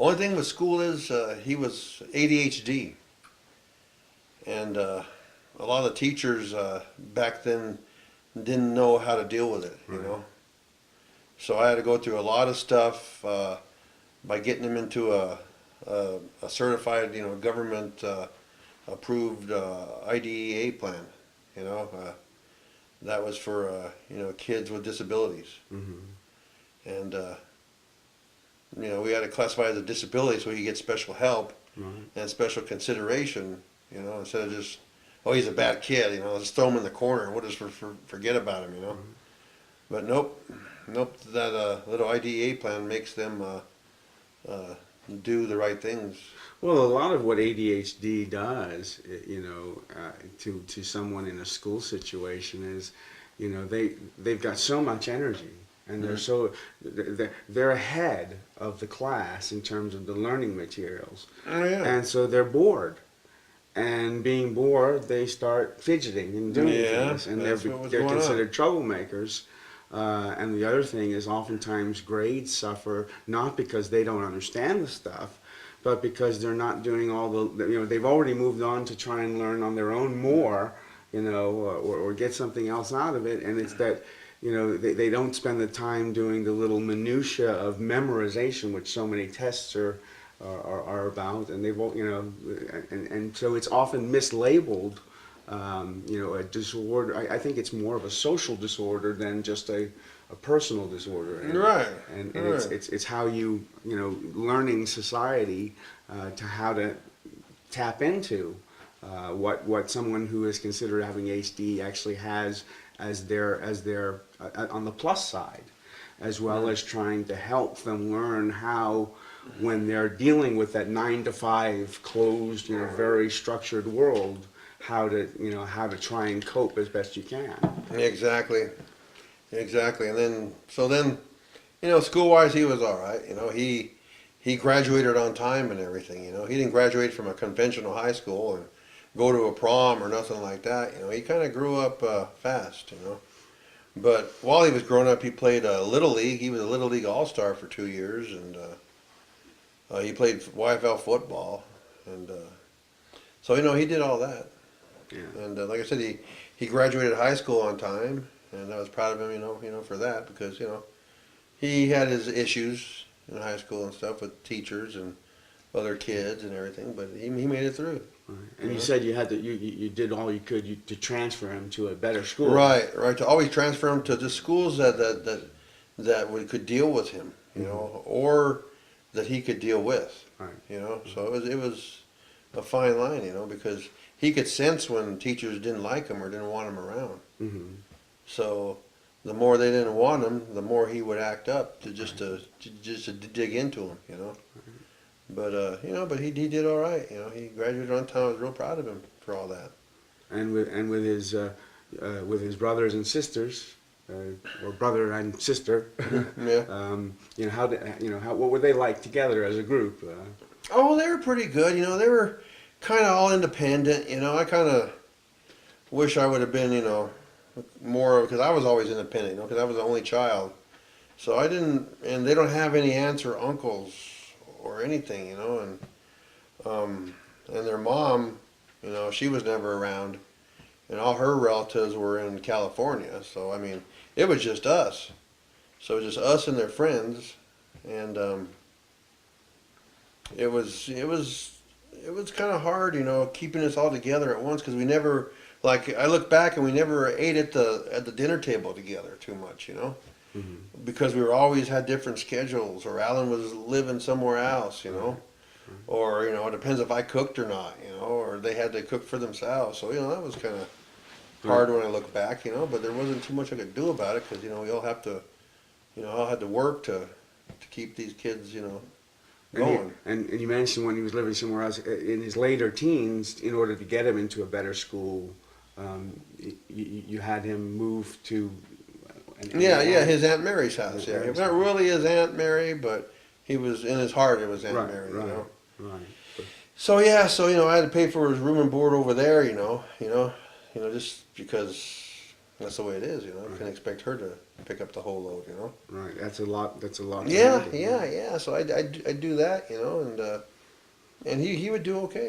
Only thing with school is he was ADHD, and a lot of the teachers back then didn't know how to deal with it. You know, so I had to go through a lot of stuff by getting him into a certified, government approved IDEA plan. You know, that was for kids with disabilities, and we had to classify it as a disability so he gets special help and special consideration. Instead of just, oh, he's a bad kid. Just throw him in the corner and we'll just forget about him. But nope. That little IDEA plan makes them do the right things. Well, a lot of what ADHD does, to someone in a school situation is, they've got so much energy, and they're ahead of the class in terms of the learning materials, Oh yeah. and so they're bored. And being bored, they start fidgeting and doing things, and they're considered troublemakers. And the other thing is, oftentimes grades suffer not because they don't understand the stuff, but because they're not doing all the, they've already moved on to try and learn on their own more, or get something else out of it. And it's that, they don't spend the time doing the little minutia of memorization, which so many tests are about, and they won't, and so it's often mislabeled, a disorder. I think it's more of a social disorder than just a personal disorder. Right. And right. it's how learning society to how to tap into what someone who is considered having HD actually has as their on the plus side, as well as trying to help them learn how, when they're dealing with that 9 to 5 closed, very structured world, how to try and cope as best you can. Exactly. And then school wise he was all right. He graduated on time and everything. He didn't graduate from a conventional high school and go to a prom or nothing like that. He kind of grew up fast. But while he was growing up, he played Little League. He was a Little League All-Star for 2 years, and he played YFL football, and so he did all that. Yeah. And like I said, he graduated high school on time, and I was proud of him, for that, because he had his issues in high school and stuff with teachers and other kids and everything, but he made it through. Right. And you said you had to you did all you could to transfer him to a better school. Right. To always transfer him to the schools that could deal with him, or that he could deal with. Right. So it was a fine line, because he could sense when teachers didn't like him or didn't want him around. Mm-hmm. So the more they didn't want him, the more he would act up to just to dig into him, But but he did all right. He graduated on time. I was real proud of him for all that. And with his brothers and sisters, or brother and sister, Yeah. what were they like together as a group? Oh, they were pretty good. They were kind of all independent. I kind of wish I would have been, more, because I was always independent. Because I was the only child, so I didn't. And they don't have any aunts or uncles or anything, and their mom, she was never around, and all her relatives were in California. So I mean, it was just us. So it was just us and their friends, and it was kind of hard, keeping us all together at once, because we never, like, I look back and we never ate at the dinner table together too much, Mm-hmm. because we were always had different schedules, or Alan was living somewhere else, or it depends if I cooked or not, or they had to cook for themselves. So that was kind of hard when I look back, but there wasn't too much I could do about it, because we all have to, all had to work to keep these kids, going. And you mentioned when he was living somewhere else in his later teens, in order to get him into a better school, you had him move to. His Aunt Mary's house. Yeah, it's not really his Aunt Mary, but he was in his heart. It was Aunt Mary. Right. So I had to pay for his room and board over there. Just because That's the way it is, you know. I can't expect her to pick up the whole load, you know. Right. That's a lot. That's a lot. To Yeah, handle. yeah, yeah. So I do that, you know, and he would do okay.